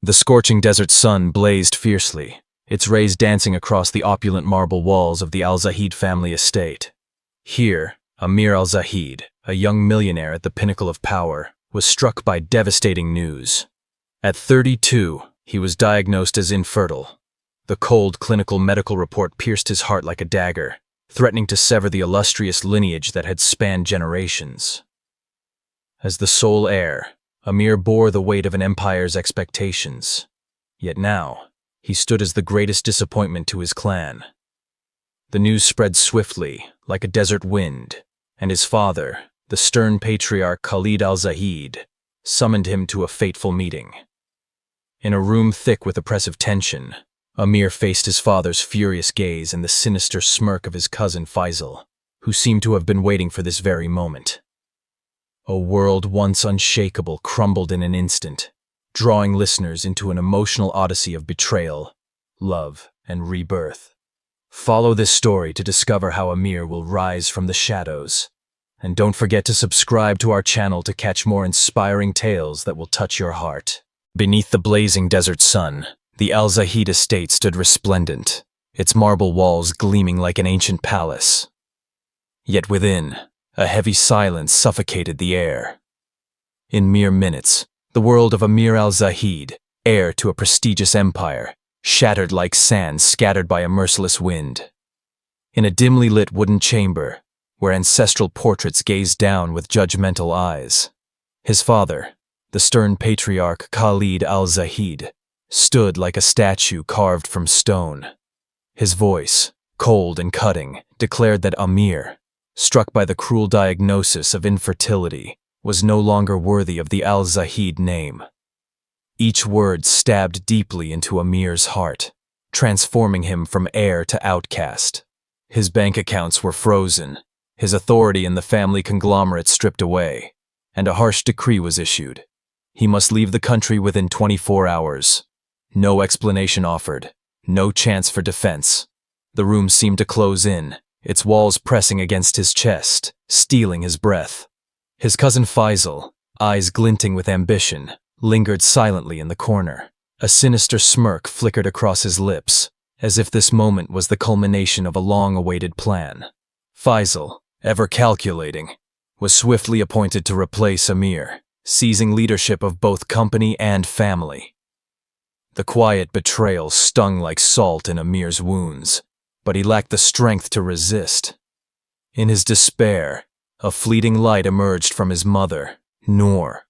The scorching desert sun blazed fiercely, its rays dancing across the opulent marble walls of the Al-Zahid family estate. Here, Amir al-Zahid, a young millionaire at the pinnacle of power, was struck by devastating news. At 32, he was diagnosed as infertile. The cold clinical medical report pierced his heart like a dagger, threatening to sever the illustrious lineage that had spanned generations. As the sole heir, Amir bore the weight of an empire's expectations. Yet now, he stood as the greatest disappointment to his clan. The news spread swiftly, like a desert wind, and his father, the stern patriarch Khalid al-Zahid, summoned him to a fateful meeting. In a room thick with oppressive tension, Amir faced his father's furious gaze and the sinister smirk of his cousin Faisal, who seemed to have been waiting for this very moment. A world once unshakable crumbled in an instant, drawing listeners into an emotional odyssey of betrayal, love, and rebirth. Follow this story to discover how Amir will rise from the shadows. And don't forget to subscribe to our channel to catch more inspiring tales that will touch your heart. Beneath the blazing desert sun, the Al-Zahid estate stood resplendent, its marble walls gleaming like an ancient palace. Yet within, a heavy silence suffocated the air. In mere minutes, the world of Amir al-Zahid, heir to a prestigious empire, shattered like sand scattered by a merciless wind. In a dimly lit wooden chamber, where ancestral portraits gazed down with judgmental eyes, his father, the stern patriarch Khalid al-Zahid, stood like a statue carved from stone. His voice, cold and cutting, declared that Amir, struck by the cruel diagnosis of infertility, was no longer worthy of the Al-Zahid name. Each word stabbed deeply into Amir's heart, transforming him from heir to outcast. His bank accounts were frozen, his authority in the family conglomerate stripped away, and a harsh decree was issued. He must leave the country within 24 hours. No explanation offered, no chance for defense. The room seemed to close in, its walls pressing against his chest, stealing his breath. His cousin Faisal, eyes glinting with ambition, lingered silently in the corner. A sinister smirk flickered across his lips, as if this moment was the culmination of a long-awaited plan. Faisal, ever calculating, was swiftly appointed to replace Amir, seizing leadership of both company and family. The quiet betrayal stung like salt in Amir's wounds, but he lacked the strength to resist. In his despair, a fleeting light emerged from his mother, Noor.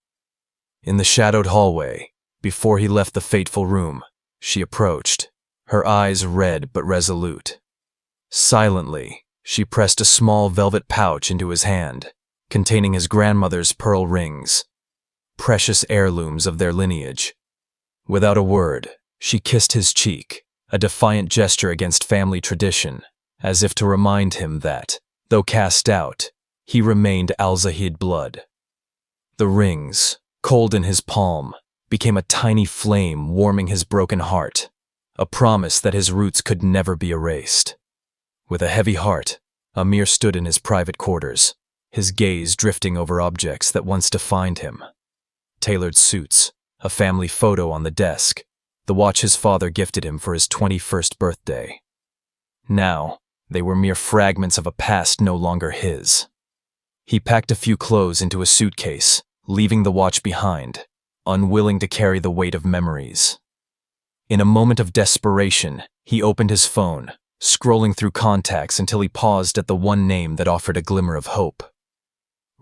In the shadowed hallway, before he left the fateful room, she approached, her eyes red but resolute. Silently, she pressed a small velvet pouch into his hand, containing his grandmother's pearl rings, precious heirlooms of their lineage. Without a word, she kissed his cheek, a defiant gesture against family tradition, as if to remind him that, though cast out, he remained Al-Zahid blood. The rings, cold in his palm, became a tiny flame warming his broken heart, a promise that his roots could never be erased. With a heavy heart, Amir stood in his private quarters, his gaze drifting over objects that once defined him. Tailored suits, a family photo on the desk, the watch his father gifted him for his 21st birthday. Now, they were mere fragments of a past no longer his. He packed a few clothes into a suitcase, leaving the watch behind, unwilling to carry the weight of memories. In a moment of desperation, he opened his phone, scrolling through contacts until he paused at the one name that offered a glimmer of hope.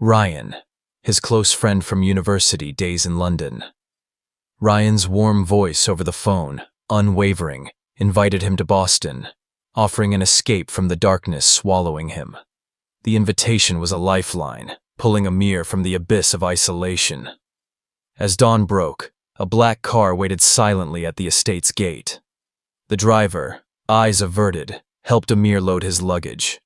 Ryan, his close friend from university days in London. Ryan's warm voice over the phone, unwavering, invited him to Boston, offering an escape from the darkness swallowing him. The invitation was a lifeline, pulling Amir from the abyss of isolation. As dawn broke, a black car waited silently at the estate's gate. The driver, eyes averted, helped Amir load his luggage.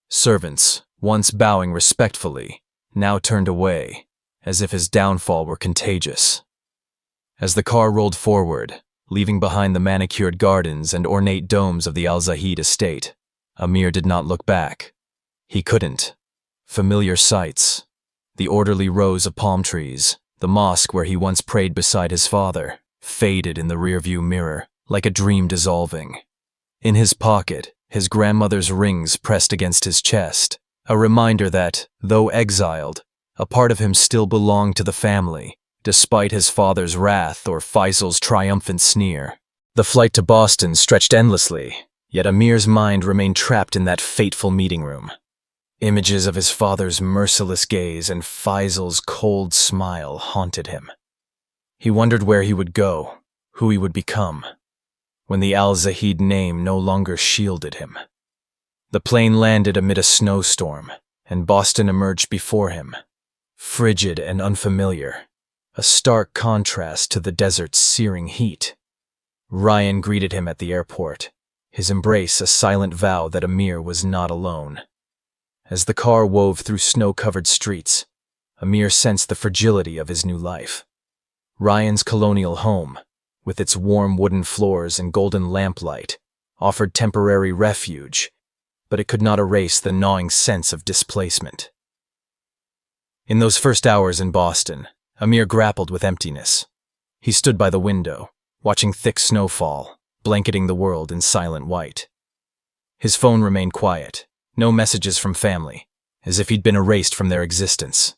Servants, once bowing respectfully, now turned away, as if his downfall were contagious. As the car rolled forward, leaving behind the manicured gardens and ornate domes of the Al-Zahid estate, Amir did not look back. He couldn't. Familiar sights, the orderly rows of palm trees, the mosque where he once prayed beside his father, faded in the rearview mirror, like a dream dissolving. In his pocket, his grandmother's rings pressed against his chest, a reminder that, though exiled, a part of him still belonged to the family, despite his father's wrath or Faisal's triumphant sneer. The flight to Boston stretched endlessly, yet Amir's mind remained trapped in that fateful meeting room. Images of his father's merciless gaze and Faisal's cold smile haunted him. He wondered where he would go, who he would become, when the Al-Zahid name no longer shielded him. The plane landed amid a snowstorm, and Boston emerged before him, frigid and unfamiliar, a stark contrast to the desert's searing heat. Ryan greeted him at the airport, his embrace a silent vow that Amir was not alone. As the car wove through snow-covered streets, Amir sensed the fragility of his new life. Ryan's colonial home, with its warm wooden floors and golden lamplight, offered temporary refuge, but it could not erase the gnawing sense of displacement. In those first hours in Boston, Amir grappled with emptiness. He stood by the window, watching thick snowfall, blanketing the world in silent white. His phone remained quiet, no messages from family, as if he'd been erased from their existence.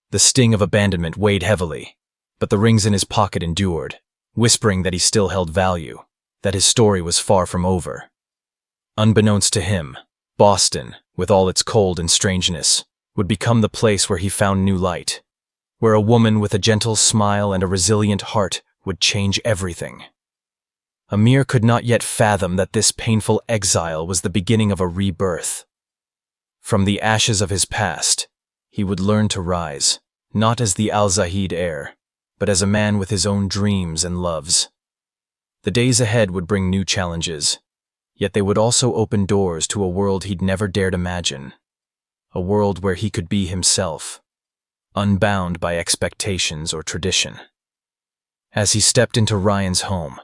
The sting of abandonment weighed heavily, but the rings in his pocket endured, whispering that he still held value, that his story was far from over. Unbeknownst to him, Boston, with all its cold and strangeness, would become the place where he found new light, where a woman with a gentle smile and a resilient heart would change everything. Amir could not yet fathom that this painful exile was the beginning of a rebirth. From the ashes of his past, he would learn to rise, not as the Al-Zahid heir, but as a man with his own dreams and loves. The days ahead would bring new challenges, yet they would also open doors to a world he'd never dared imagine, a world where he could be himself, unbound by expectations or tradition. As he stepped into Ryan's home,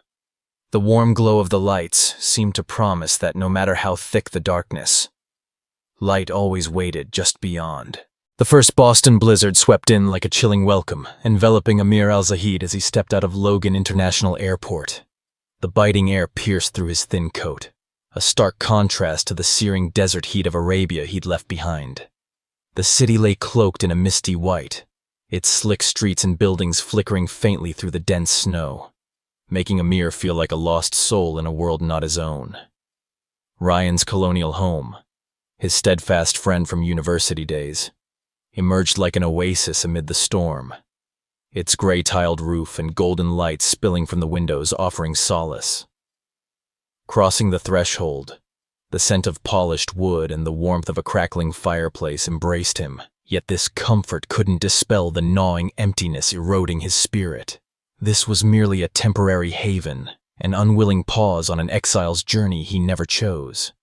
the warm glow of the lights seemed to promise that no matter how thick the darkness, light always waited just beyond. The first Boston blizzard swept in like a chilling welcome, enveloping Amir Al-Zahid as he stepped out of Logan International Airport. The biting air pierced through his thin coat, a stark contrast to the searing desert heat of Arabia he'd left behind. The city lay cloaked in a misty white, its slick streets and buildings flickering faintly through the dense snow, making Amir feel like a lost soul in a world not his own. Ryan's colonial home, his steadfast friend from university days, emerged like an oasis amid the storm, its gray-tiled roof and golden lights spilling from the windows offering solace. Crossing the threshold, the scent of polished wood and the warmth of a crackling fireplace embraced him, yet this comfort couldn't dispel the gnawing emptiness eroding his spirit. This was merely a temporary haven, an unwilling pause on an exile's journey he never chose.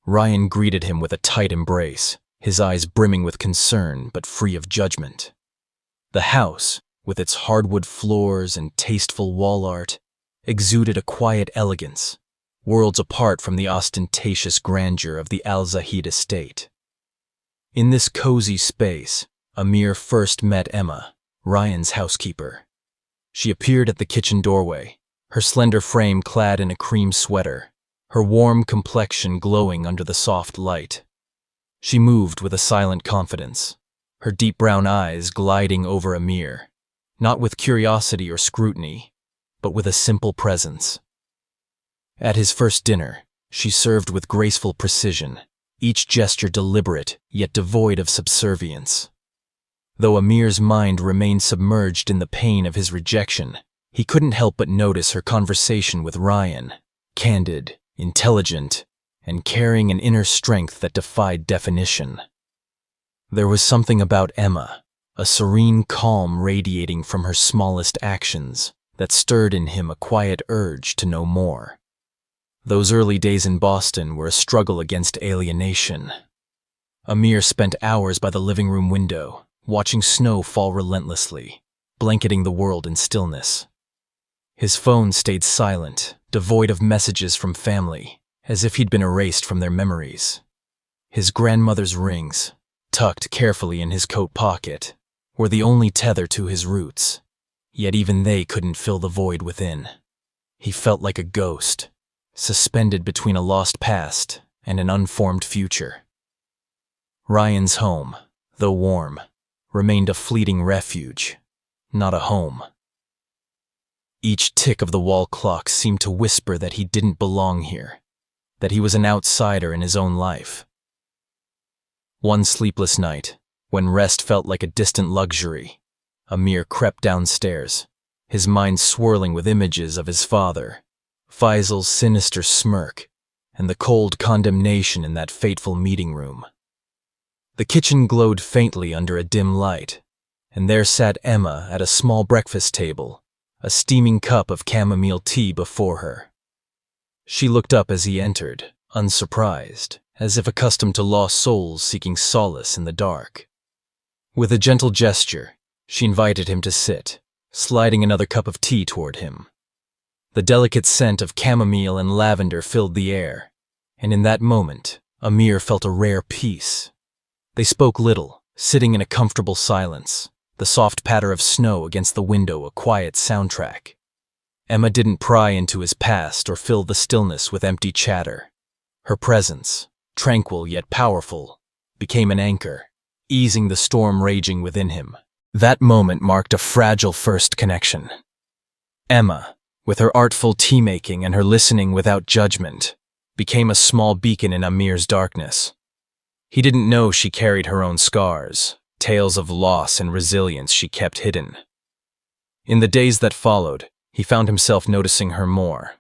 Ryan greeted him with a tight embrace, his eyes brimming with concern but free of judgment. The house, with its hardwood floors and tasteful wall art, exuded a quiet elegance, worlds apart from the ostentatious grandeur of the Al-Zahid estate. In this cozy space, Amir first met Emma, Ryan's housekeeper. She appeared at the kitchen doorway, her slender frame clad in a cream sweater, her warm complexion glowing under the soft light. She moved with a silent confidence, her deep brown eyes gliding over Amir, not with curiosity or scrutiny, but with a simple presence. At his first dinner, she served with graceful precision, each gesture deliberate yet devoid of subservience. Though Amir's mind remained submerged in the pain of his rejection, he couldn't help but notice her conversation with Ryan, candid, intelligent, and carrying an inner strength that defied definition. There was something about Emma, a serene calm radiating from her smallest actions, that stirred in him a quiet urge to know more. Those early days in Boston were a struggle against alienation. Amir spent hours by the living room window, watching snow fall relentlessly, blanketing the world in stillness. His phone stayed silent, devoid of messages from family, as if he'd been erased from their memories. His grandmother's rings, tucked carefully in his coat pocket, were the only tether to his roots, Yet even they couldn't fill the void within. He felt like a ghost, suspended between a lost past and an unformed future. Ryan's home, though warm, remained a fleeting refuge, not a home. Each tick of the wall clock seemed to whisper that he didn't belong here, that he was an outsider in his own life. One sleepless night, when rest felt like a distant luxury, Amir crept downstairs, his mind swirling with images of his father, Faisal's sinister smirk, and the cold condemnation in that fateful meeting room. The kitchen glowed faintly under a dim light, and there sat Emma at a small breakfast table, a steaming cup of chamomile tea before her. She looked up as he entered, unsurprised, as if accustomed to lost souls seeking solace in the dark. With a gentle gesture, she invited him to sit, sliding another cup of tea toward him. The delicate scent of chamomile and lavender filled the air, and in that moment, Amir felt a rare peace. They spoke little, sitting in a comfortable silence, the soft patter of snow against the window a quiet soundtrack. Emma didn't pry into his past or fill the stillness with empty chatter. Her presence, tranquil yet powerful, became an anchor, easing the storm raging within him. That moment marked a fragile first connection. Emma, with her artful tea-making and her listening without judgment, became a small beacon in Amir's darkness. He didn't know she carried her own scars, tales of loss and resilience she kept hidden. In the days that followed, he found himself noticing her more.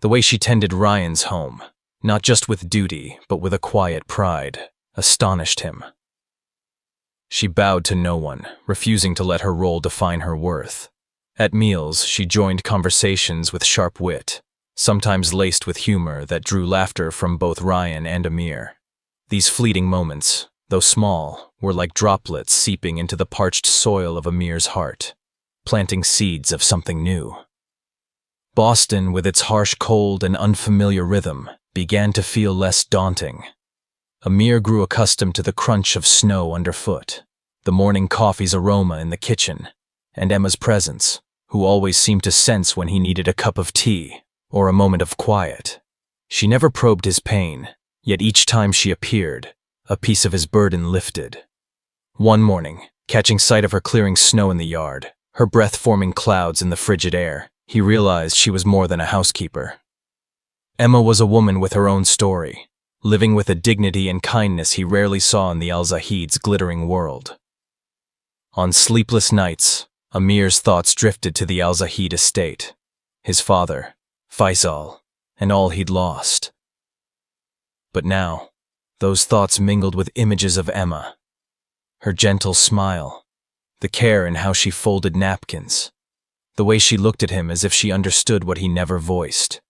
The way she tended Ryan's home, not just with duty, but with a quiet pride, astonished him. She bowed to no one, refusing to let her role define her worth. At meals, she joined conversations with sharp wit, sometimes laced with humor that drew laughter from both Ryan and Amir. These fleeting moments, though small, were like droplets seeping into the parched soil of Amir's heart, planting seeds of something new. Boston, with its harsh cold and unfamiliar rhythm, began to feel less daunting. Amir grew accustomed to the crunch of snow underfoot, the morning coffee's aroma in the kitchen, and Emma's presence, who always seemed to sense when he needed a cup of tea or a moment of quiet. She never probed his pain, yet each time she appeared, a piece of his burden lifted. One morning, catching sight of her clearing snow in the yard, her breath forming clouds in the frigid air, he realized she was more than a housekeeper. Emma was a woman with her own story, living with a dignity and kindness he rarely saw in the Al-Zahid's glittering world. On sleepless nights, Amir's thoughts drifted to the Al-Zahid estate, his father, Faisal, and all he'd lost. But now, those thoughts mingled with images of Emma. Her gentle smile, the care in how she folded napkins, the way she looked at him as if she understood what he never voiced.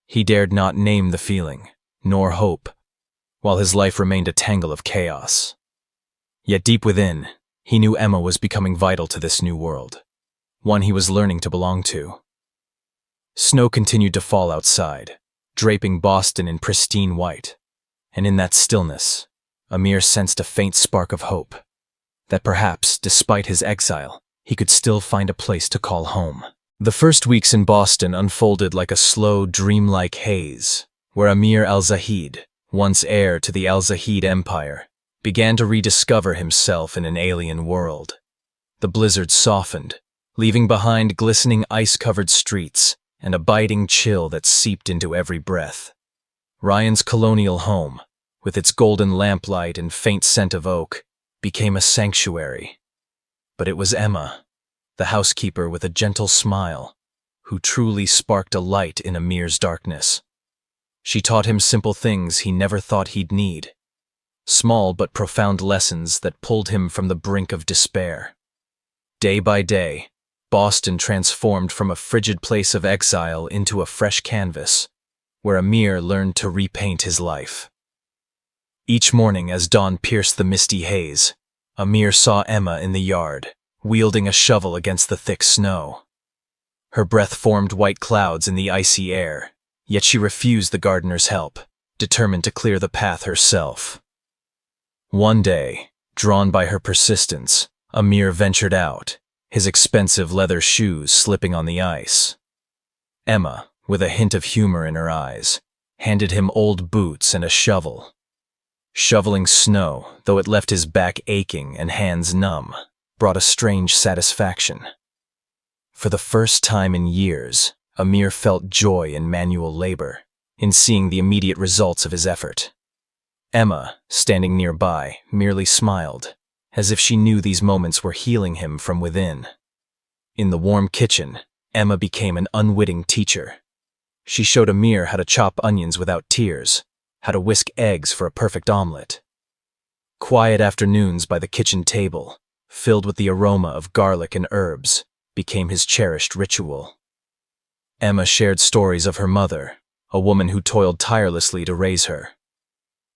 He dared not name the feeling, nor hope, while his life remained a tangle of chaos. Yet deep within, he knew Emma was becoming vital to this new world, one he was learning to belong to. Snow continued to fall outside, draping Boston in pristine white, and in that stillness, Amir sensed a faint spark of hope, that perhaps, despite his exile, he could still find a place to call home. The first weeks in Boston unfolded like a slow, dreamlike haze, where Amir al-Zahid, once heir to the Al-Zahid Empire, began to rediscover himself in an alien world. The blizzard softened, leaving behind glistening ice-covered streets and a biting chill that seeped into every breath. Ryan's colonial home, with its golden lamplight and faint scent of oak, became a sanctuary. But it was Emma, the housekeeper with a gentle smile, who truly sparked a light in Amir's darkness. She taught him simple things he never thought he'd need, small but profound lessons that pulled him from the brink of despair. Day by day, Boston transformed from a frigid place of exile into a fresh canvas, where Amir learned to repaint his life. Each morning as dawn pierced the misty haze, Amir saw Emma in the yard, wielding a shovel against the thick snow. Her breath formed white clouds in the icy air, yet she refused the gardener's help, determined to clear the path herself. One day, drawn by her persistence, Amir ventured out, his expensive leather shoes slipping on the ice. Emma, with a hint of humor in her eyes, handed him old boots and a shovel. Shoveling snow, though it left his back aching and hands numb, brought a strange satisfaction. For the first time in years, Amir felt joy in manual labor, in seeing the immediate results of his effort. Emma, standing nearby, merely smiled, as if she knew these moments were healing him from within. In the warm kitchen, Emma became an unwitting teacher. She showed Amir how to chop onions without tears, how to whisk eggs for a perfect omelet. Quiet afternoons by the kitchen table, filled with the aroma of garlic and herbs, became his cherished ritual. Emma shared stories of her mother, a woman who toiled tirelessly to raise her.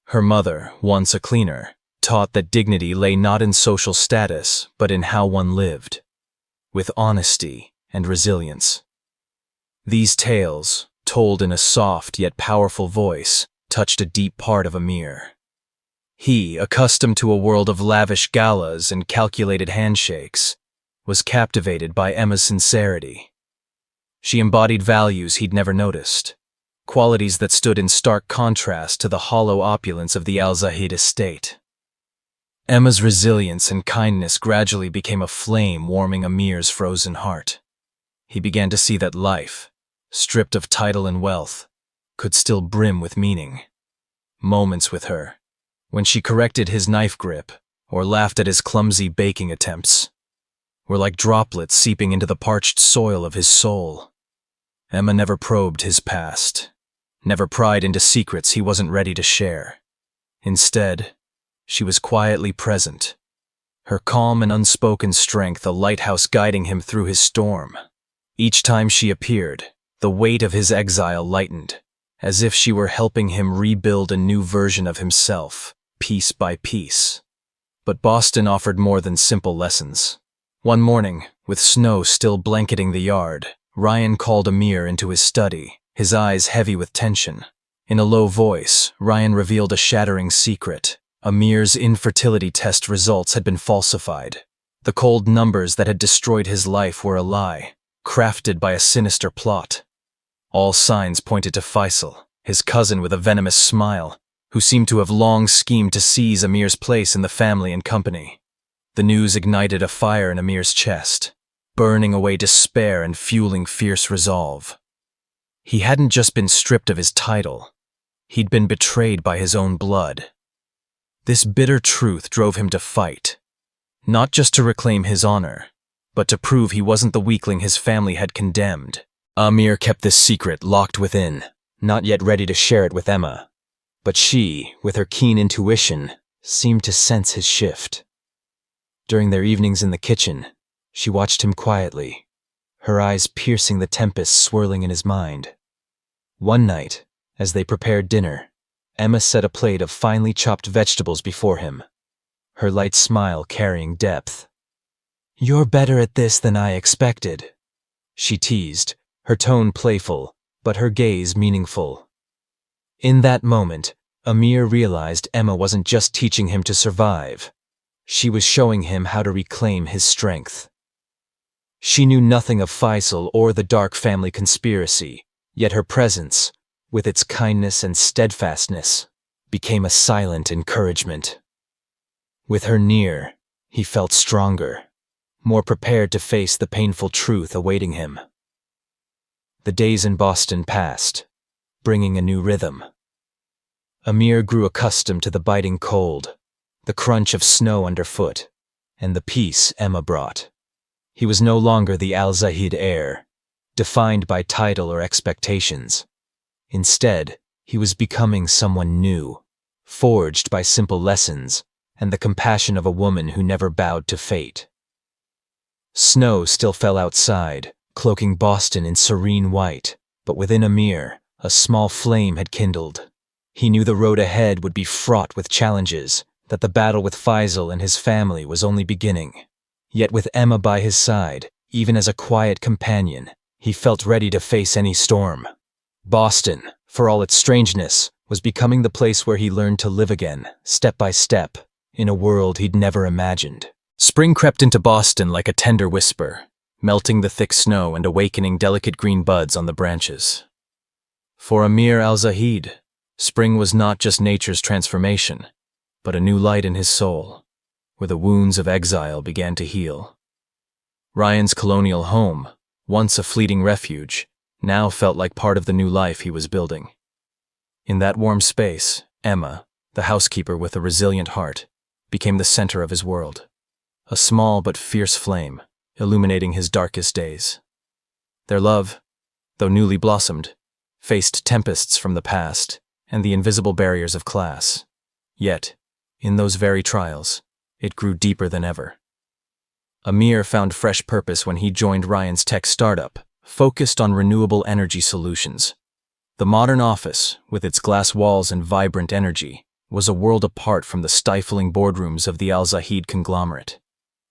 Her mother, once a cleaner, taught that dignity lay not in social status, but in how one lived, with honesty and resilience. These tales, told in a soft yet powerful voice, touched a deep part of Amir. He, accustomed to a world of lavish galas and calculated handshakes, was captivated by Emma's sincerity. She embodied values he'd never noticed, qualities that stood in stark contrast to the hollow opulence of the Al-Zahid estate. Emma's resilience and kindness gradually became a flame warming Amir's frozen heart. He began to see that life, stripped of title and wealth, could still brim with meaning. Moments with her, when she corrected his knife grip or laughed at his clumsy baking attempts, were like droplets seeping into the parched soil of his soul. Emma never probed his past, never pried into secrets he wasn't ready to share. Instead, she was quietly present, her calm and unspoken strength a lighthouse guiding him through his storm. Each time she appeared, the weight of his exile lightened, as if she were helping him rebuild a new version of himself, piece by piece. But Boston offered more than simple lessons. One morning, with snow still blanketing the yard, Ryan called Amir into his study, his eyes heavy with tension. In a low voice, Ryan revealed a shattering secret. Amir's infertility test results had been falsified. The cold numbers that had destroyed his life were a lie, crafted by a sinister plot. All signs pointed to Faisal, his cousin with a venomous smile, who seemed to have long schemed to seize Amir's place in the family and company. The news ignited a fire in Amir's chest, burning away despair and fueling fierce resolve. He hadn't just been stripped of his title, he'd been betrayed by his own blood. This bitter truth drove him to fight, not just to reclaim his honor, but to prove he wasn't the weakling his family had condemned. Amir kept this secret locked within, not yet ready to share it with Emma. But she, with her keen intuition, seemed to sense his shift. During their evenings in the kitchen, she watched him quietly, her eyes piercing the tempest swirling in his mind. One night, as they prepared dinner, Emma set a plate of finely chopped vegetables before him, her light smile carrying depth. "You're better at this than I expected," she teased, her tone playful, but her gaze meaningful. In that moment, Amir realized Emma wasn't just teaching him to survive. She was showing him how to reclaim his strength. She knew nothing of Faisal or the dark family conspiracy, yet her presence, with its kindness and steadfastness, became a silent encouragement. With her near, he felt stronger, more prepared to face the painful truth awaiting him. The days in Boston passed, bringing a new rhythm. Amir grew accustomed to the biting cold, the crunch of snow underfoot, and the peace Emma brought. He was no longer the Al-Zahid heir, defined by title or expectations. Instead, he was becoming someone new, forged by simple lessons and the compassion of a woman who never bowed to fate. Snow still fell outside, cloaking Boston in serene white, but within Amir, a small flame had kindled. He knew the road ahead would be fraught with challenges, that the battle with Faisal and his family was only beginning. Yet with Emma by his side, even as a quiet companion, he felt ready to face any storm. Boston, for all its strangeness, was becoming the place where he learned to live again, step by step, in a world he'd never imagined. Spring crept into Boston like a tender whisper, melting the thick snow and awakening delicate green buds on the branches. For Amir al-Zahid, spring was not just nature's transformation, but a new light in his soul, where the wounds of exile began to heal. Ryan's colonial home, once a fleeting refuge, now felt like part of the new life he was building. In that warm space, Emma, the housekeeper with a resilient heart, became the center of his world, a small but fierce flame, illuminating his darkest days. Their love, though newly blossomed, faced tempests from the past and the invisible barriers of class. Yet, in those very trials, it grew deeper than ever. Amir found fresh purpose when he joined Ryan's tech startup, focused on renewable energy solutions. The modern office, with its glass walls and vibrant energy, was a world apart from the stifling boardrooms of the Al-Zahid conglomerate.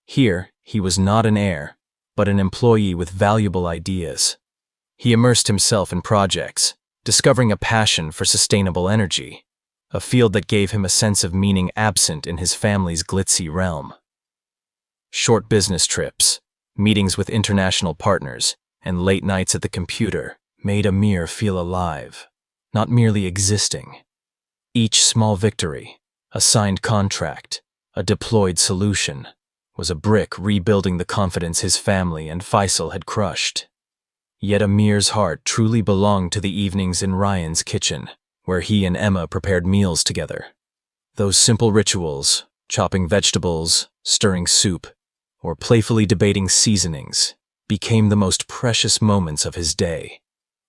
Here, he was not an heir, but an employee with valuable ideas. He immersed himself in projects, discovering a passion for sustainable energy, a field that gave him a sense of meaning absent in his family's glitzy realm. Short business trips, meetings with international partners, and late nights at the computer made Amir feel alive, not merely existing. Each small victory, a signed contract, a deployed solution, was a brick rebuilding the confidence his family and Faisal had crushed. Yet Amir's heart truly belonged to the evenings in Ryan's kitchen, where he and Emma prepared meals together. Those simple rituals, chopping vegetables, stirring soup, or playfully debating seasonings, became the most precious moments of his day.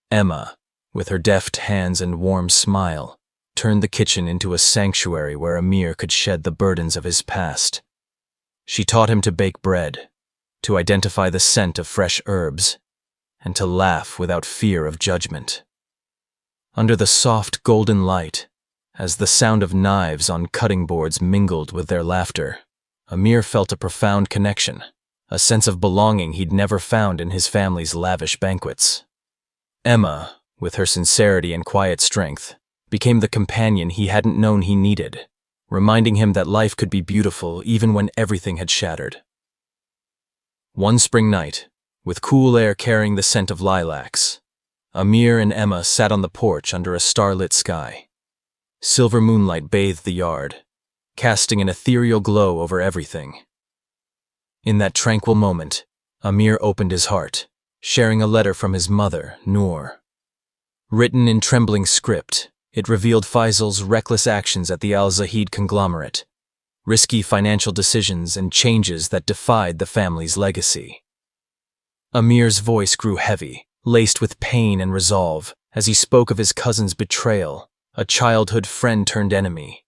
Emma, with her deft hands and warm smile, turned the kitchen into a sanctuary where Amir could shed the burdens of his past. She taught him to bake bread, to identify the scent of fresh herbs, and to laugh without fear of judgment. Under the soft golden light, as the sound of knives on cutting boards mingled with their laughter, Amir felt a profound connection, a sense of belonging he'd never found in his family's lavish banquets. Emma, with her sincerity and quiet strength, became the companion he hadn't known he needed, reminding him that life could be beautiful even when everything had shattered. One spring night, with cool air carrying the scent of lilacs, Amir and Emma sat on the porch under a starlit sky. Silver moonlight bathed the yard, casting an ethereal glow over everything. In that tranquil moment, Amir opened his heart, sharing a letter from his mother, Noor. Written in trembling script, it revealed Faisal's reckless actions at the Al-Zahid conglomerate, risky financial decisions and changes that defied the family's legacy. Amir's voice grew heavy, laced with pain and resolve, as he spoke of his cousin's betrayal, a childhood friend turned enemy.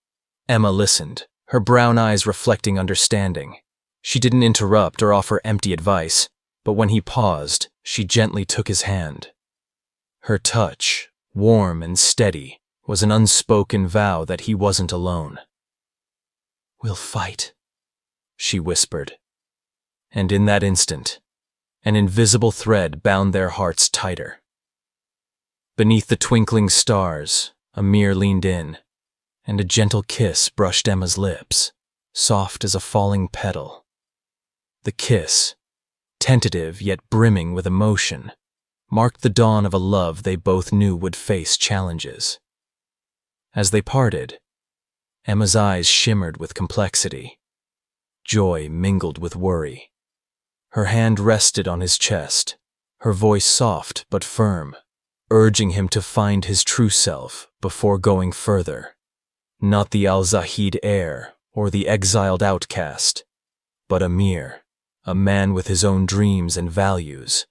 Emma listened, her brown eyes reflecting understanding. She didn't interrupt or offer empty advice, but when he paused, she gently took his hand. Her touch, warm and steady, was an unspoken vow that he wasn't alone. "We'll fight," she whispered. And in that instant, an invisible thread bound their hearts tighter. Beneath the twinkling stars, Amir leaned in, and a gentle kiss brushed Emma's lips, soft as a falling petal. The kiss, tentative yet brimming with emotion, marked the dawn of a love they both knew would face challenges. As they parted, Emma's eyes shimmered with complexity. Joy mingled with worry. Her hand rested on his chest, her voice soft but firm, urging him to find his true self before going further. Not the Al-Zahid heir or the exiled outcast, but Amir, a man with his own dreams and values.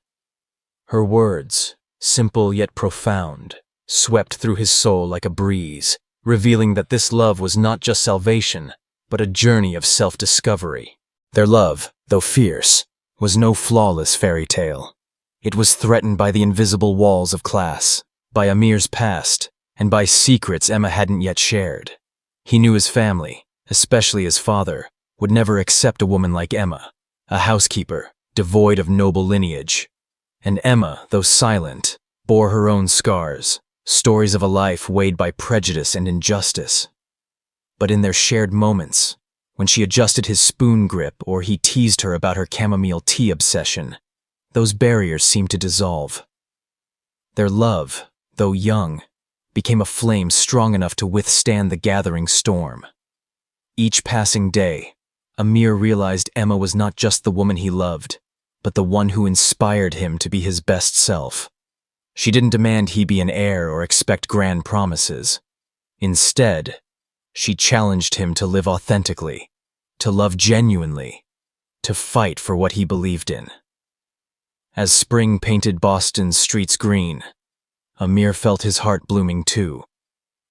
Her words, simple yet profound, swept through his soul like a breeze, revealing that this love was not just salvation, but a journey of self-discovery. Their love, though fierce, was no flawless fairy tale. It was threatened by the invisible walls of class, by Amir's past, and by secrets Emma hadn't yet shared. He knew his family, especially his father, would never accept a woman like Emma, a housekeeper, devoid of noble lineage. And Emma, though silent, bore her own scars, stories of a life weighed by prejudice and injustice. But in their shared moments, when she adjusted his spoon grip or he teased her about her chamomile tea obsession, those barriers seemed to dissolve. Their love, though young, became a flame strong enough to withstand the gathering storm. Each passing day, Amir realized Emma was not just the woman he loved, but the one who inspired him to be his best self. She didn't demand he be an heir or expect grand promises. Instead, she challenged him to live authentically, to love genuinely, to fight for what he believed in. As spring painted Boston's streets green, Amir felt his heart blooming too,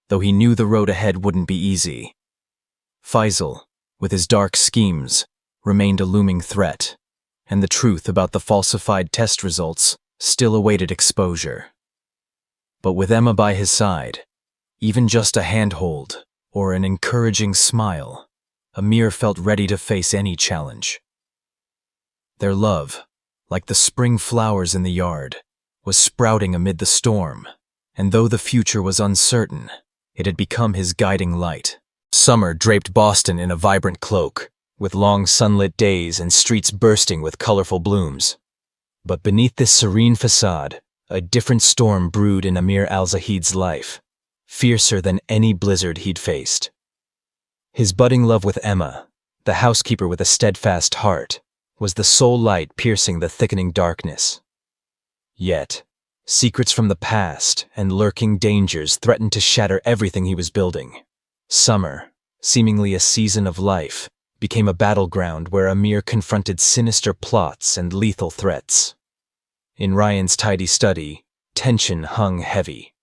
though he knew the road ahead wouldn't be easy. Faisal, with his dark schemes, remained a looming threat, and the truth about the falsified test results still awaited exposure. But with Emma by his side, even just a handhold or an encouraging smile, Amir felt ready to face any challenge. Their love, like the spring flowers in the yard, was sprouting amid the storm, and though the future was uncertain, it had become his guiding light. Summer draped Boston in a vibrant cloak, with long sunlit days and streets bursting with colorful blooms. But beneath this serene facade, a different storm brewed in Amir al-Zahid's life, fiercer than any blizzard he'd faced. His budding love with Emma, the housekeeper with a steadfast heart, was the sole light piercing the thickening darkness. Yet, secrets from the past and lurking dangers threatened to shatter everything he was building. Summer, seemingly a season of life, became a battleground where Amir confronted sinister plots and lethal threats. In Ryan's tidy study, tension hung heavy.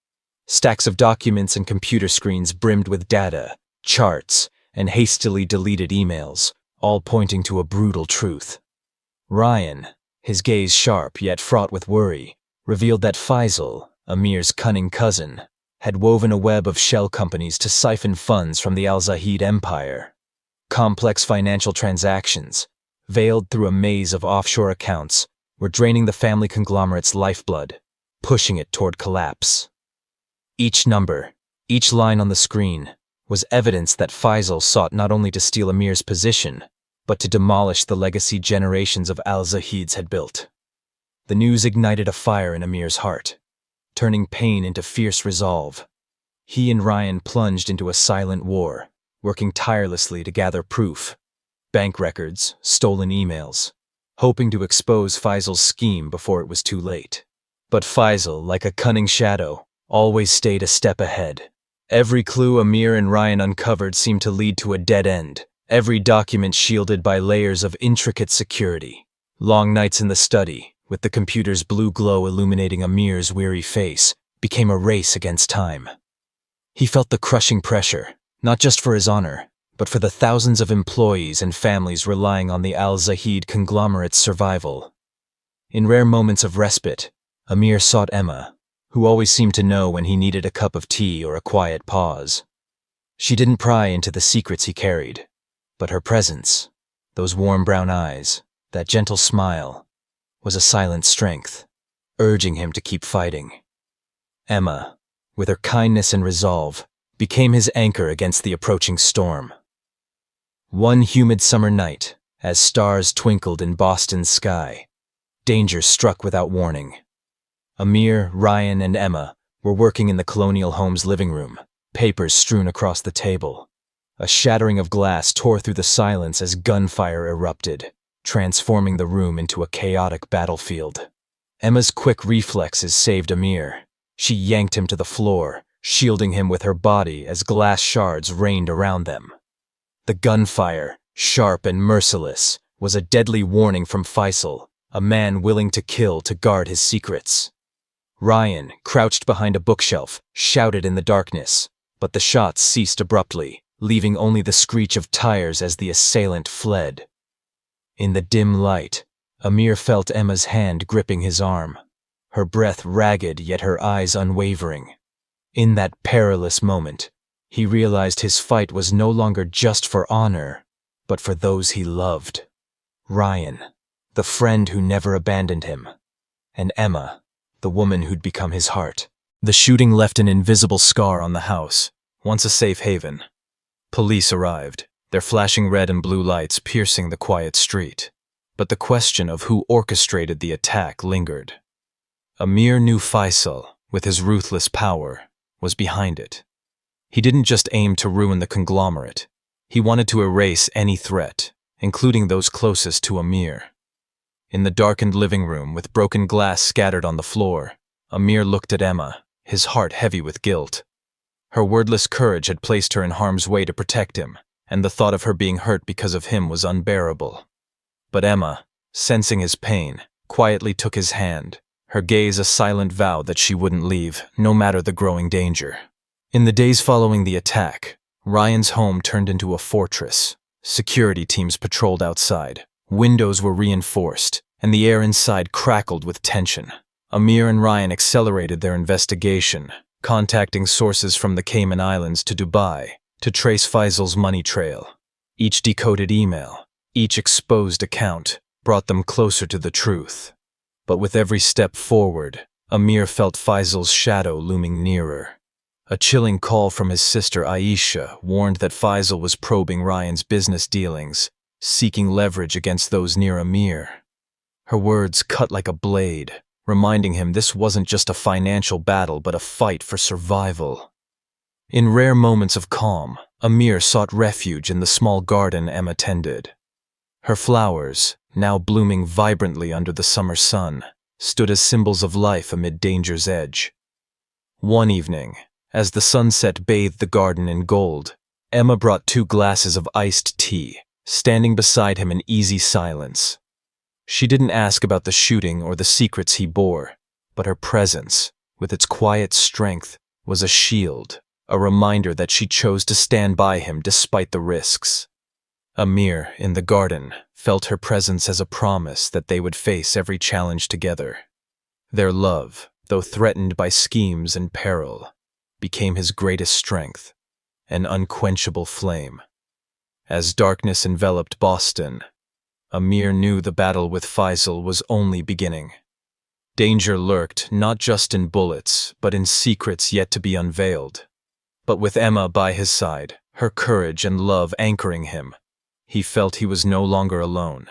Stacks of documents and computer screens brimmed with data, charts, and hastily deleted emails, all pointing to a brutal truth. Ryan, his gaze sharp yet fraught with worry, revealed that Faisal, Amir's cunning cousin, had woven a web of shell companies to siphon funds from the al-Zahid empire. Complex financial transactions, veiled through a maze of offshore accounts, were draining the family conglomerate's lifeblood, pushing it toward collapse. Each number, each line on the screen, was evidence that Faisal sought not only to steal Amir's position, but to demolish the legacy generations of al-Zahids had built. The news ignited a fire in Amir's heart, turning pain into fierce resolve. He and Ryan plunged into a silent war, working tirelessly to gather proof, bank records, stolen emails, hoping to expose Faisal's scheme before it was too late. But Faisal, like a cunning shadow, always stayed a step ahead. Every clue Amir and Ryan uncovered seemed to lead to a dead end, every document shielded by layers of intricate security. Long nights in the study, with the computer's blue glow illuminating Amir's weary face, became a race against time. He felt the crushing pressure, not just for his honor, but for the thousands of employees and families relying on the al-Zahid conglomerate's survival. In rare moments of respite, Amir sought Emma, who always seemed to know when he needed a cup of tea or a quiet pause. She didn't pry into the secrets he carried, but her presence, those warm brown eyes, that gentle smile, was a silent strength, urging him to keep fighting. Emma, with her kindness and resolve, became his anchor against the approaching storm. One humid summer night, as stars twinkled in Boston's sky, danger struck without warning. Amir, Ryan, and Emma were working in the colonial home's living room, papers strewn across the table. A shattering of glass tore through the silence as gunfire erupted, transforming the room into a chaotic battlefield. Emma's quick reflexes saved Amir. She yanked him to the floor, shielding him with her body as glass shards rained around them. The gunfire, sharp and merciless, was a deadly warning from Faisal, a man willing to kill to guard his secrets. Ryan, crouched behind a bookshelf, shouted in the darkness, but the shots ceased abruptly, leaving only the screech of tires as the assailant fled. In the dim light, Amir felt Emma's hand gripping his arm, her breath ragged yet her eyes unwavering. In that perilous moment, he realized his fight was no longer just for honor, but for those he loved. Ryan, the friend who never abandoned him, and Emma, the woman who'd become his heart. The shooting left an invisible scar on the house, once a safe haven. Police arrived, their flashing red and blue lights piercing the quiet street. But the question of who orchestrated the attack lingered. Amir knew Faisal, with his ruthless power, was behind it. He didn't just aim to ruin the conglomerate. He wanted to erase any threat, including those closest to Amir. In the darkened living room, with broken glass scattered on the floor, Amir looked at Emma, his heart heavy with guilt. Her wordless courage had placed her in harm's way to protect him, and the thought of her being hurt because of him was unbearable. But Emma, sensing his pain, quietly took his hand, her gaze a silent vow that she wouldn't leave, no matter the growing danger. In the days following the attack, Ryan's home turned into a fortress. Security teams patrolled outside, windows were reinforced, and the air inside crackled with tension. Amir and Ryan accelerated their investigation, contacting sources from the Cayman Islands to Dubai to trace Faisal's money trail. Each decoded email, each exposed account, brought them closer to the truth. But with every step forward, Amir felt Faisal's shadow looming nearer. A chilling call from his sister Aisha warned that Faisal was probing Ryan's business dealings, seeking leverage against those near Amir. Her words cut like a blade, reminding him this wasn't just a financial battle but a fight for survival. In rare moments of calm, Amir sought refuge in the small garden Emma tended. Her flowers, now blooming vibrantly under the summer sun, stood as symbols of life amid danger's edge. One evening, as the sunset bathed the garden in gold, Emma brought 2 glasses of iced tea, standing beside him in easy silence. She didn't ask about the shooting or the secrets he bore, but her presence, with its quiet strength, was a shield, a reminder that she chose to stand by him despite the risks. Amir, in the garden, felt her presence as a promise that they would face every challenge together. Their love, though threatened by schemes and peril, became his greatest strength, an unquenchable flame. As darkness enveloped Boston, Amir knew the battle with Faisal was only beginning. Danger lurked not just in bullets, but in secrets yet to be unveiled. But with Emma by his side, her courage and love anchoring him, he felt he was no longer alone.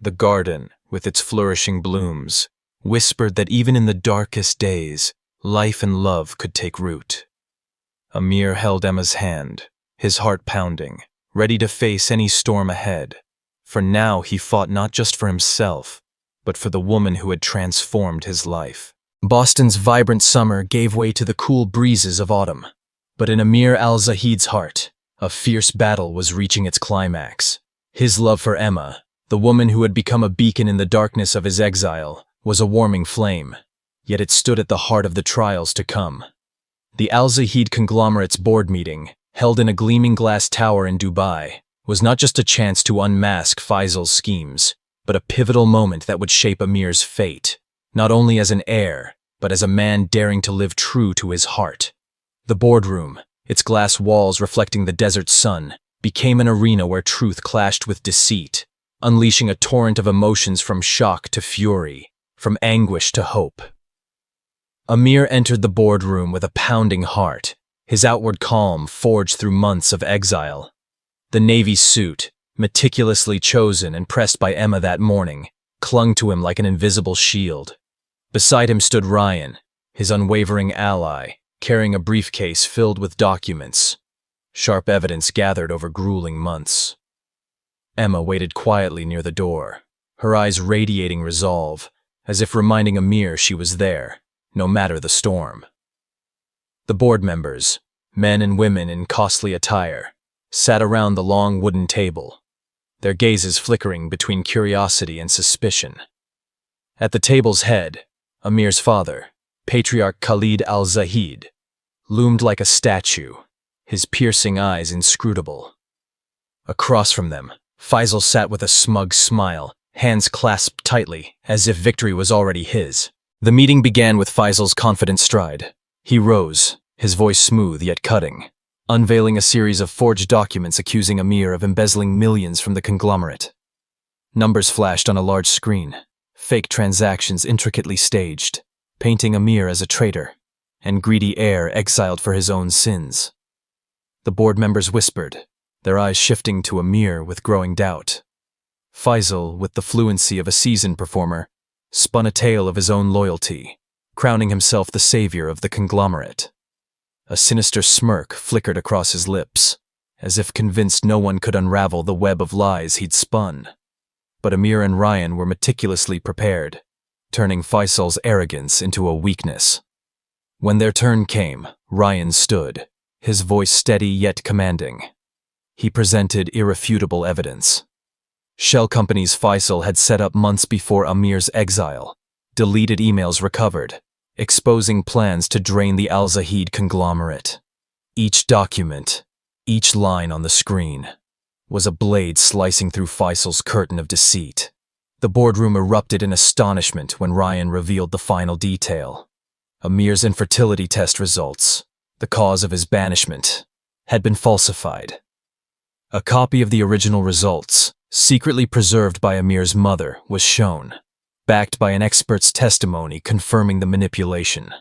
The garden, with its flourishing blooms, whispered that even in the darkest days, life and love could take root. Amir held Emma's hand, his heart pounding, ready to face any storm ahead. For now he fought not just for himself, but for the woman who had transformed his life. Boston's vibrant summer gave way to the cool breezes of autumn. But in Amir al-Zahid's heart, a fierce battle was reaching its climax. His love for Emma, the woman who had become a beacon in the darkness of his exile, was a warming flame. Yet it stood at the heart of the trials to come. The Al-Zahid conglomerate's board meeting, held in a gleaming glass tower in Dubai, was not just a chance to unmask Faisal's schemes, but a pivotal moment that would shape Amir's fate, not only as an heir, but as a man daring to live true to his heart. The boardroom, its glass walls reflecting the desert sun, became an arena where truth clashed with deceit, unleashing a torrent of emotions from shock to fury, from anguish to hope. Amir entered the boardroom with a pounding heart, his outward calm forged through months of exile. The navy suit, meticulously chosen and pressed by Emma that morning, clung to him like an invisible shield. Beside him stood Ryan, his unwavering ally, carrying a briefcase filled with documents, sharp evidence gathered over grueling months. Emma waited quietly near the door, her eyes radiating resolve, as if reminding Amir she was there, no matter the storm. The board members, men and women in costly attire, sat around the long wooden table, their gazes flickering between curiosity and suspicion. At the table's head, Amir's father, Patriarch Khalid al-Zahid, loomed like a statue, his piercing eyes inscrutable. Across from them, Faisal sat with a smug smile, hands clasped tightly, as if victory was already his. The meeting began with Faisal's confident stride. He rose, his voice smooth yet cutting, unveiling a series of forged documents accusing Amir of embezzling millions from the conglomerate. Numbers flashed on a large screen, fake transactions intricately staged, painting Amir as a traitor, and greedy heir exiled for his own sins. The board members whispered, their eyes shifting to Amir with growing doubt. Faisal, with the fluency of a seasoned performer, spun a tale of his own loyalty, crowning himself the savior of the conglomerate. A sinister smirk flickered across his lips, as if convinced no one could unravel the web of lies he'd spun. But Amir and Ryan were meticulously prepared, turning Faisal's arrogance into a weakness. When their turn came, Ryan stood, his voice steady yet commanding. He presented irrefutable evidence. Shell companies Faisal had set up months before Amir's exile, deleted emails recovered, exposing plans to drain the Al Zahid conglomerate. Each document, each line on the screen, was a blade slicing through Faisal's curtain of deceit. The boardroom erupted in astonishment when Ryan revealed the final detail. Amir's infertility test results, the cause of his banishment, had been falsified. A copy of the original results, secretly preserved by Amir's mother, was shown, backed by an expert's testimony confirming the manipulation.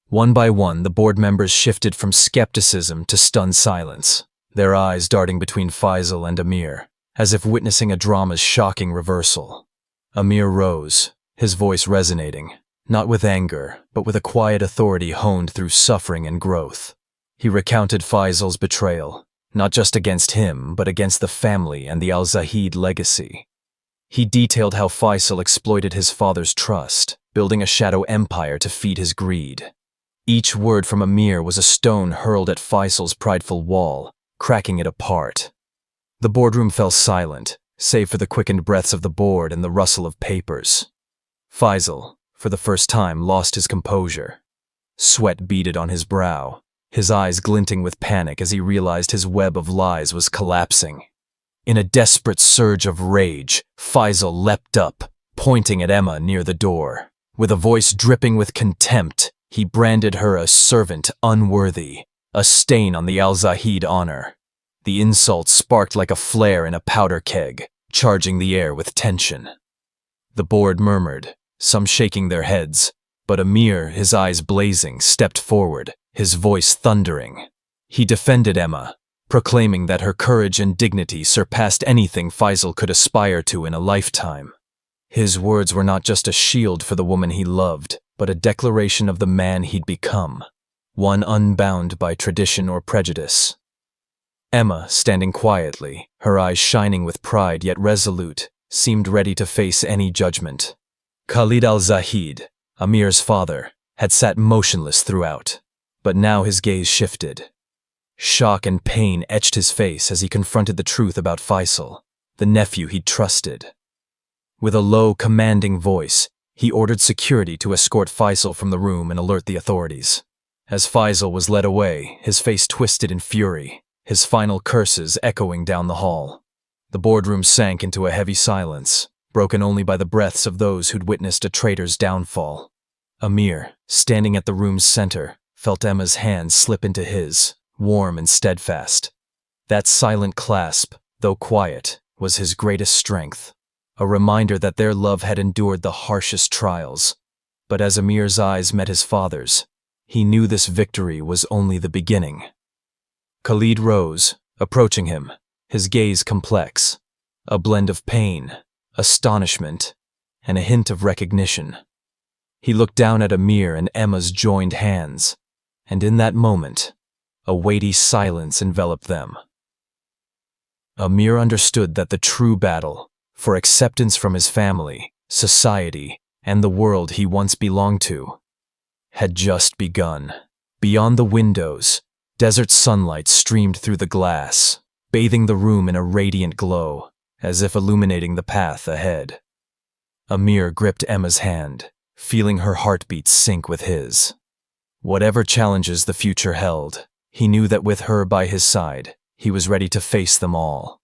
One by one, the board members shifted from skepticism to stunned silence, their eyes darting between Faisal and Amir, as if witnessing a drama's shocking reversal. Amir rose, his voice resonating, not with anger, but with a quiet authority honed through suffering and growth. He recounted Faisal's betrayal, not just against him, but against the family and the Al Zahid legacy. He detailed how Faisal exploited his father's trust, building a shadow empire to feed his greed. Each word from Amir was a stone hurled at Faisal's prideful wall, cracking it apart. The boardroom fell silent, save for the quickened breaths of the board and the rustle of papers. Faisal, for the first time, lost his composure. Sweat beaded on his brow, his eyes glinting with panic as he realized his web of lies was collapsing. In a desperate surge of rage, Faisal leapt up, pointing at Emma near the door. With a voice dripping with contempt, he branded her a servant unworthy, a stain on the Al Zahid honor. The insult sparked like a flare in a powder keg, charging the air with tension. The board murmured, some shaking their heads, but Amir, his eyes blazing, stepped forward, his voice thundering. He defended Emma, proclaiming that her courage and dignity surpassed anything Faisal could aspire to in a lifetime. His words were not just a shield for the woman he loved, but a declaration of the man he'd become, one unbound by tradition or prejudice. Emma, standing quietly, her eyes shining with pride yet resolute, seemed ready to face any judgment. Khalid Al Zahid, Amir's father, had sat motionless throughout, but now his gaze shifted. Shock and pain etched his face as he confronted the truth about Faisal, the nephew he'd trusted. With a low, commanding voice, he ordered security to escort Faisal from the room and alert the authorities. As Faisal was led away, his face twisted in fury, his final curses echoing down the hall. The boardroom sank into a heavy silence, broken only by the breaths of those who'd witnessed a traitor's downfall. Amir, standing at the room's center, felt Emma's hand slip into his, warm and steadfast. That silent clasp, though quiet, was his greatest strength, a reminder that their love had endured the harshest trials. But as Amir's eyes met his father's, he knew this victory was only the beginning. Khalid rose, approaching him, his gaze complex, a blend of pain, astonishment, and a hint of recognition. He looked down at Amir and Emma's joined hands, and in that moment, a weighty silence enveloped them. Amir understood that the true battle, for acceptance from his family, society, and the world he once belonged to, had just begun. Beyond the windows, desert sunlight streamed through the glass, bathing the room in a radiant glow, as if illuminating the path ahead. Amir gripped Emma's hand, feeling her heartbeat sync with his. Whatever challenges the future held, he knew that with her by his side, he was ready to face them all.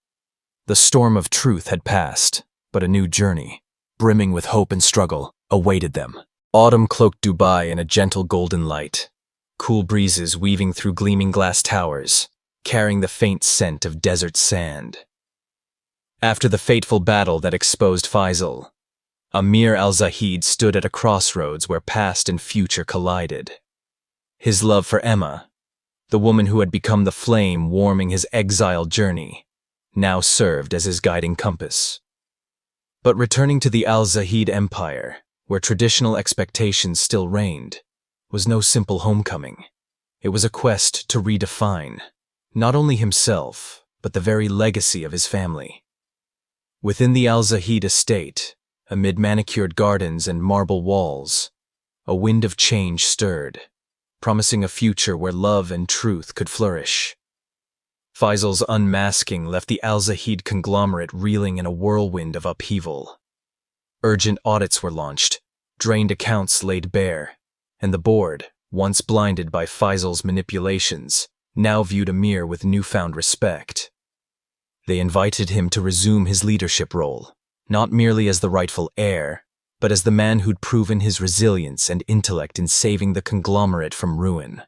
The storm of truth had passed, but a new journey, brimming with hope and struggle, awaited them. Autumn cloaked Dubai in a gentle golden light, cool breezes weaving through gleaming glass towers, carrying the faint scent of desert sand. After the fateful battle that exposed Faisal, Amir Al Zahid stood at a crossroads where past and future collided. His love for Emma, the woman who had become the flame warming his exile journey, now served as his guiding compass. But returning to the Al-Zahid Empire, where traditional expectations still reigned, was no simple homecoming. It was a quest to redefine, not only himself, but the very legacy of his family. Within the Al-Zahid estate, amid manicured gardens and marble walls, a wind of change stirred, promising a future where love and truth could flourish. Faisal's unmasking left the Al-Zahid conglomerate reeling in a whirlwind of upheaval. Urgent audits were launched, drained accounts laid bare, and the board, once blinded by Faisal's manipulations, now viewed Amir with newfound respect. They invited him to resume his leadership role, not merely as the rightful heir, but as the man who'd proven his resilience and intellect in saving the conglomerate from ruin.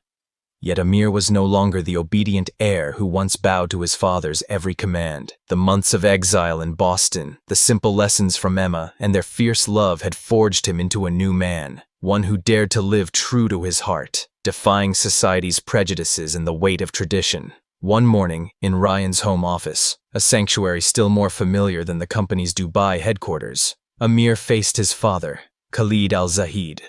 Yet Amir was no longer the obedient heir who once bowed to his father's every command. The months of exile in Boston, the simple lessons from Emma, and their fierce love had forged him into a new man, one who dared to live true to his heart, defying society's prejudices and the weight of tradition. One morning, in Ryan's home office, a sanctuary still more familiar than the company's Dubai headquarters, Amir faced his father, Khalid Al-Zahid.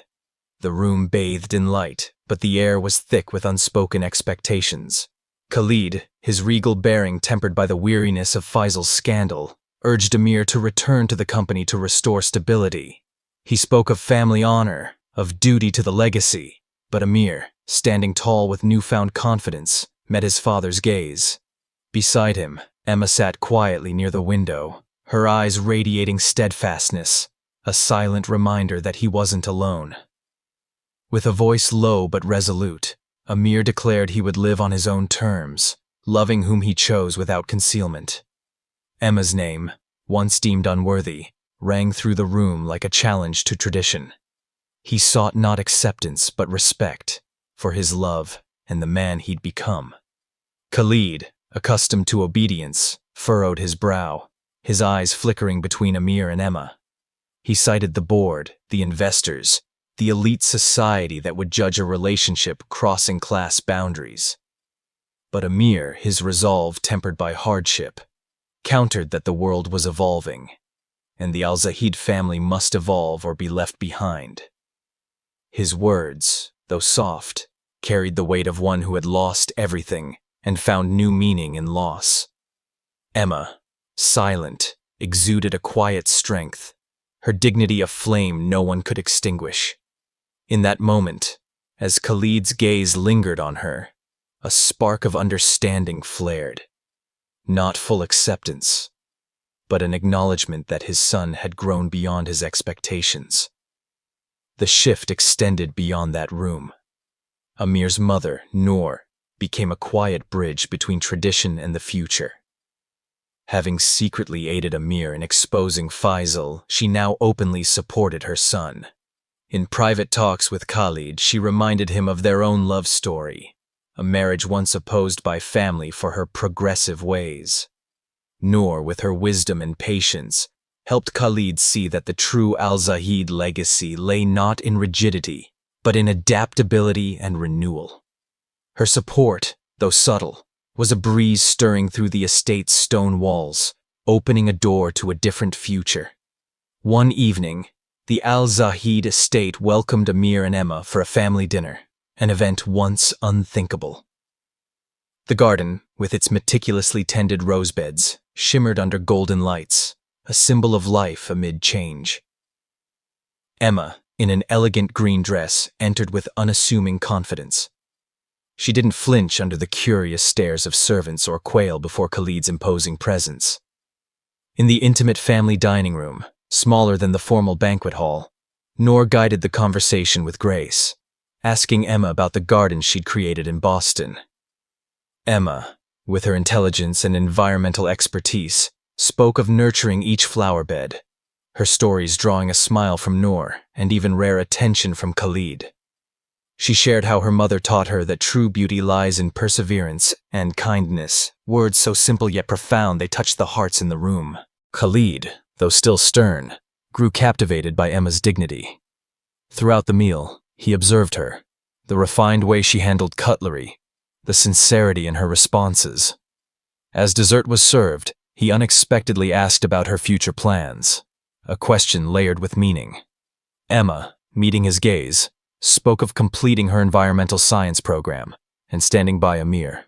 The room bathed in light, but the air was thick with unspoken expectations. Khalid, his regal bearing tempered by the weariness of Faisal's scandal, urged Amir to return to the company to restore stability. He spoke of family honor, of duty to the legacy, but Amir, standing tall with newfound confidence, met his father's gaze. Beside him, Emma sat quietly near the window, her eyes radiating steadfastness, a silent reminder that he wasn't alone. With a voice low but resolute, Amir declared he would live on his own terms, loving whom he chose without concealment. Emma's name, once deemed unworthy, rang through the room like a challenge to tradition. He sought not acceptance but respect for his love and the man he'd become. Khalid, accustomed to obedience, furrowed his brow, his eyes flickering between Amir and Emma. He cited the board, the investors, the elite society that would judge a relationship crossing class boundaries. But Amir, his resolve tempered by hardship, countered that the world was evolving, and the Al-Zahid family must evolve or be left behind. His words, though soft, carried the weight of one who had lost everything and found new meaning in loss. Emma, silent, exuded a quiet strength, her dignity a flame no one could extinguish. In that moment, as Khalid's gaze lingered on her, a spark of understanding flared. Not full acceptance, but an acknowledgement that his son had grown beyond his expectations. The shift extended beyond that room. Amir's mother, Noor, became a quiet bridge between tradition and the future. Having secretly aided Amir in exposing Faisal, she now openly supported her son. In private talks with Khalid, she reminded him of their own love story, a marriage once opposed by family for her progressive ways. Noor, with her wisdom and patience, helped Khalid see that the true Al-Zahid legacy lay not in rigidity, but in adaptability and renewal. Her support, though subtle, was a breeze stirring through the estate's stone walls, opening a door to a different future. One evening, the Al-Zahid estate welcomed Amir and Emma for a family dinner, an event once unthinkable. The garden, with its meticulously tended rosebeds, shimmered under golden lights, a symbol of life amid change. Emma, in an elegant green dress, entered with unassuming confidence. She didn't flinch under the curious stares of servants or quail before Khalid's imposing presence. In the intimate family dining room, smaller than the formal banquet hall, Noor guided the conversation with grace, asking Emma about the garden she'd created in Boston. Emma, with her intelligence and environmental expertise, spoke of nurturing each flower bed, her stories drawing a smile from Noor and even rare attention from Khalid. She shared how her mother taught her that true beauty lies in perseverance and kindness, words so simple yet profound they touched the hearts in the room. Khalid, though still stern, grew captivated by Emma's dignity. Throughout the meal, he observed her, the refined way she handled cutlery, the sincerity in her responses. As dessert was served, he unexpectedly asked about her future plans, a question layered with meaning. Emma, meeting his gaze, spoke of completing her environmental science program and standing by Amir,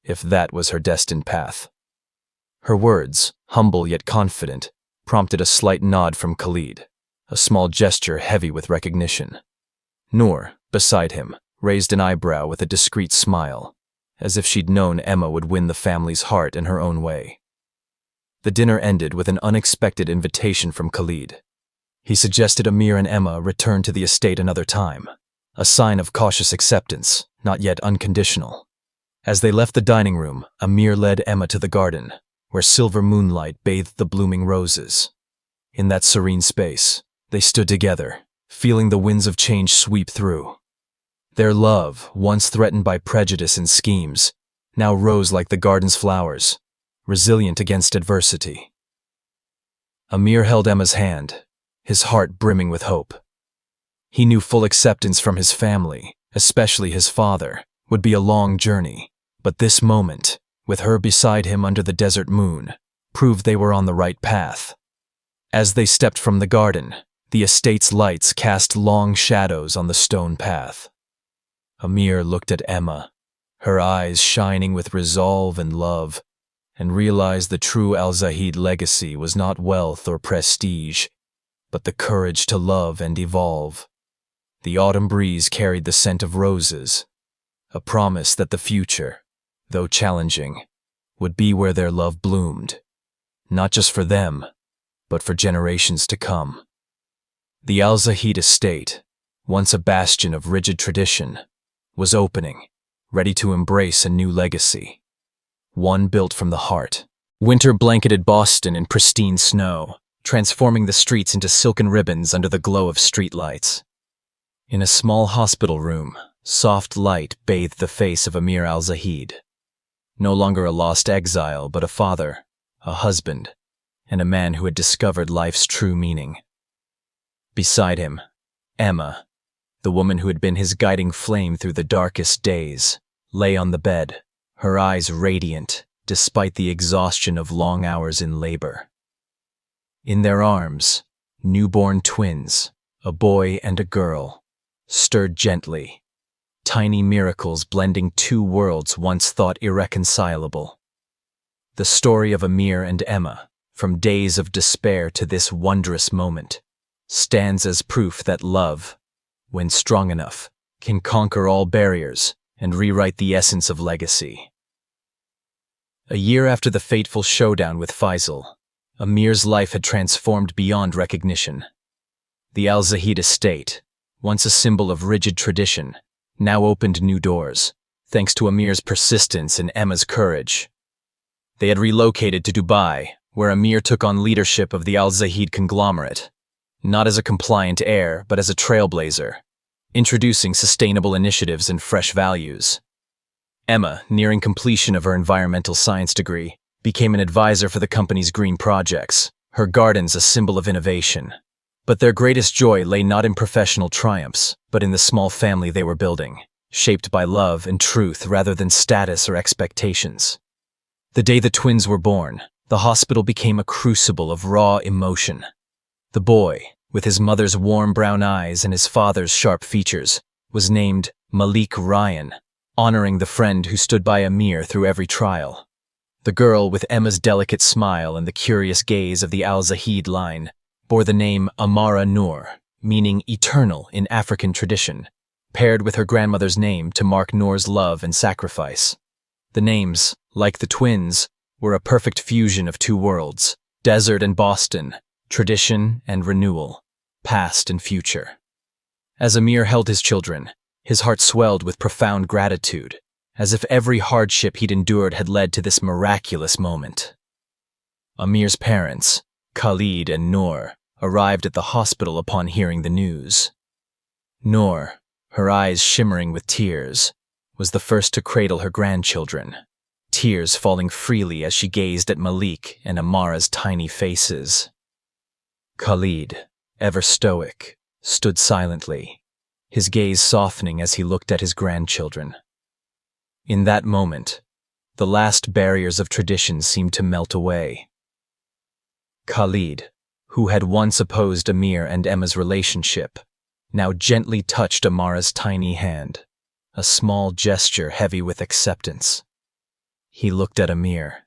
if that was her destined path. Her words, humble yet confident, prompted a slight nod from Khalid, a small gesture heavy with recognition. Noor, beside him, raised an eyebrow with a discreet smile, as if she'd known Emma would win the family's heart in her own way. The dinner ended with an unexpected invitation from Khalid. He suggested Amir and Emma return to the estate another time, a sign of cautious acceptance, not yet unconditional. As they left the dining room, Amir led Emma to the garden, where silver moonlight bathed the blooming roses. In that serene space, they stood together, feeling the winds of change sweep through. Their love, once threatened by prejudice and schemes, now rose like the garden's flowers, resilient against adversity. Amir held Emma's hand, his heart brimming with hope. He knew full acceptance from his family, especially his father, would be a long journey, but this moment, with her beside him under the desert moon, proved they were on the right path. As they stepped from the garden, the estate's lights cast long shadows on the stone path. Amir looked at Emma, her eyes shining with resolve and love, and realized the true Al-Zahid legacy was not wealth or prestige, but the courage to love and evolve. The autumn breeze carried the scent of roses, a promise that the future, though challenging, would be where their love bloomed, not just for them, but for generations to come. The Al-Zahid estate, once a bastion of rigid tradition, was opening, ready to embrace a new legacy. One built from the heart. Winter blanketed Boston in pristine snow, transforming the streets into silken ribbons under the glow of streetlights. In a small hospital room, soft light bathed the face of Amir Al-Zahid. No longer a lost exile, but a father, a husband, and a man who had discovered life's true meaning. Beside him, Emma, the woman who had been his guiding flame through the darkest days, lay on the bed, her eyes radiant despite the exhaustion of long hours in labor. In their arms, newborn twins, a boy and a girl, stirred gently, tiny miracles blending two worlds once thought irreconcilable. The story of Amir and Emma, from days of despair to this wondrous moment, stands as proof that love, when strong enough, can conquer all barriers and rewrite the essence of legacy. A year after the fateful showdown with Faisal, Amir's life had transformed beyond recognition. The Al-Zahid estate, once a symbol of rigid tradition, now opened new doors, thanks to Amir's persistence and Emma's courage. They had relocated to Dubai, where Amir took on leadership of the Al-Zahid conglomerate, not as a compliant heir, but as a trailblazer, introducing sustainable initiatives and fresh values. Emma, nearing completion of her environmental science degree, became an advisor for the company's green projects, her gardens a symbol of innovation. But their greatest joy lay not in professional triumphs, but in the small family they were building, shaped by love and truth rather than status or expectations. The day the twins were born, the hospital became a crucible of raw emotion. The boy, with his mother's warm brown eyes and his father's sharp features, was named Malik Ryan, honoring the friend who stood by Amir through every trial. The girl, with Emma's delicate smile and the curious gaze of the Al-Zahid line, bore the name Amara Noor, meaning eternal in African tradition, paired with her grandmother's name to mark Noor's love and sacrifice. The names, like the twins, were a perfect fusion of two worlds, desert and Boston, tradition and renewal, past and future. As Amir held his children, his heart swelled with profound gratitude, as if every hardship he'd endured had led to this miraculous moment. Amir's parents, Khalid and Noor, arrived at the hospital upon hearing the news. Noor, her eyes shimmering with tears, was the first to cradle her grandchildren, tears falling freely as she gazed at Malik and Amara's tiny faces. Khalid, ever stoic, stood silently, his gaze softening as he looked at his grandchildren. In that moment, the last barriers of tradition seemed to melt away. Khalid, who had once opposed Amir and Emma's relationship, now gently touched Amara's tiny hand, a small gesture heavy with acceptance. He looked at Amir,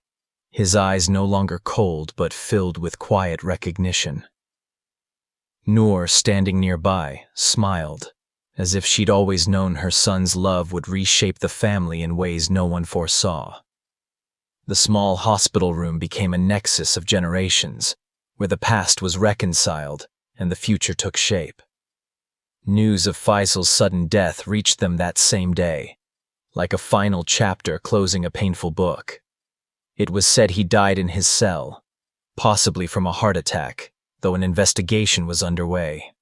his eyes no longer cold but filled with quiet recognition. Noor, standing nearby, smiled, as if she'd always known her son's love would reshape the family in ways no one foresaw. The small hospital room became a nexus of generations, where the past was reconciled and the future took shape. News of Faisal's sudden death reached them that same day, like a final chapter closing a painful book. It was said he died in his cell, possibly from a heart attack, though an investigation was underway.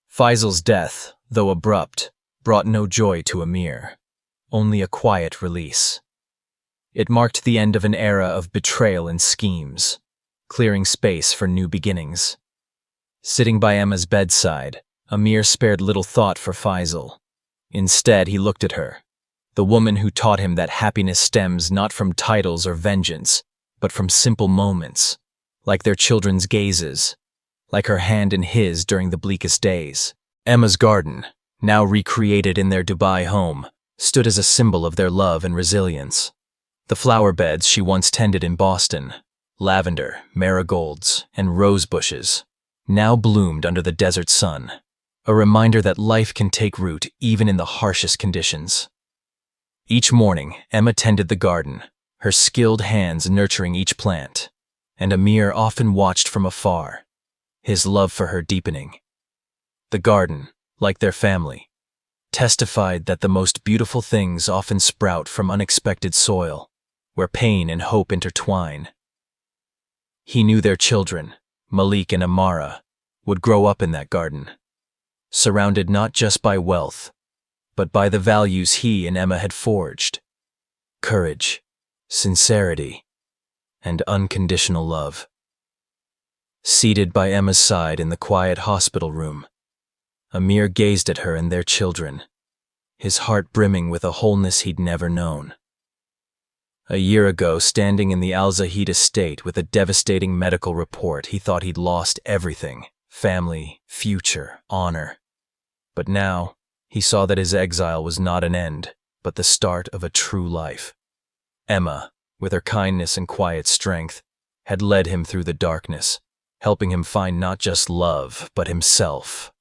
Faisal's death, though abrupt, brought no joy to Amir, only a quiet release. It marked the end of an era of betrayal and schemes, clearing space for new beginnings. Sitting by Emma's bedside, Amir spared little thought for Faisal. Instead, he looked at her, the woman who taught him that happiness stems not from titles or vengeance, but from simple moments, like their children's gazes, like her hand in his during the bleakest days. Emma's garden, now recreated in their Dubai home, stood as a symbol of their love and resilience. The flower beds she once tended in Boston, lavender, marigolds, and rose bushes, now bloomed under the desert sun, a reminder that life can take root even in the harshest conditions. Each morning, Emma tended the garden, her skilled hands nurturing each plant, and Amir often watched from afar, his love for her deepening. The garden, like their family, testified that the most beautiful things often sprout from unexpected soil, where pain and hope intertwine. He knew their children, Malik and Amara, would grow up in that garden, surrounded not just by wealth, but by the values he and Emma had forged: courage, sincerity, and unconditional love. Seated by Emma's side in the quiet hospital room, Amir gazed at her and their children, his heart brimming with a wholeness he'd never known. A year ago, standing in the Al-Zahid estate with a devastating medical report, he thought he'd lost everything: family, future, honor. But now, he saw that his exile was not an end, but the start of a true life. Emma, with her kindness and quiet strength, had led him through the darkness, helping him find not just love, but himself.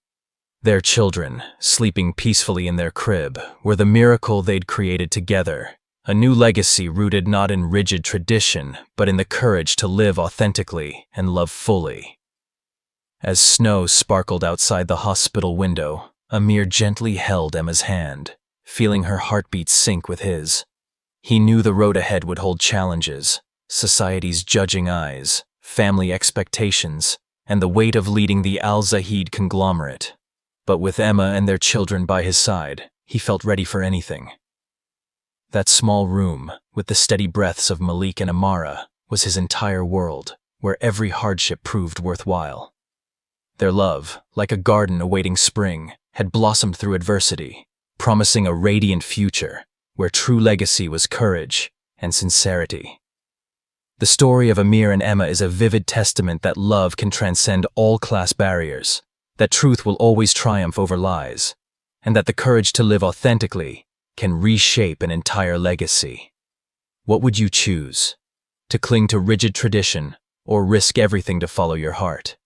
Their children, sleeping peacefully in their crib, were the miracle they'd created together, a new legacy rooted not in rigid tradition, but in the courage to live authentically and love fully. As snow sparkled outside the hospital window, Amir gently held Emma's hand, feeling her heartbeat sync with his. He knew the road ahead would hold challenges: society's judging eyes, family expectations, and the weight of leading the Al-Zahid conglomerate. But with Emma and their children by his side, he felt ready for anything. That small room, with the steady breaths of Malik and Amara, was his entire world, where every hardship proved worthwhile. Their love, like a garden awaiting spring, had blossomed through adversity, promising a radiant future, where true legacy was courage and sincerity. The story of Amir and Emma is a vivid testament that love can transcend all class barriers, that truth will always triumph over lies, and that the courage to live authentically can reshape an entire legacy. What would you choose? To cling to rigid tradition, or risk everything to follow your heart?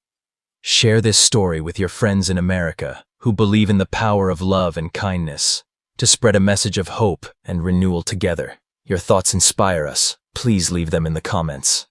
Share this story with your friends in America who believe in the power of love and kindness, to spread a message of hope and renewal together. Your thoughts inspire us. Please leave them in the comments.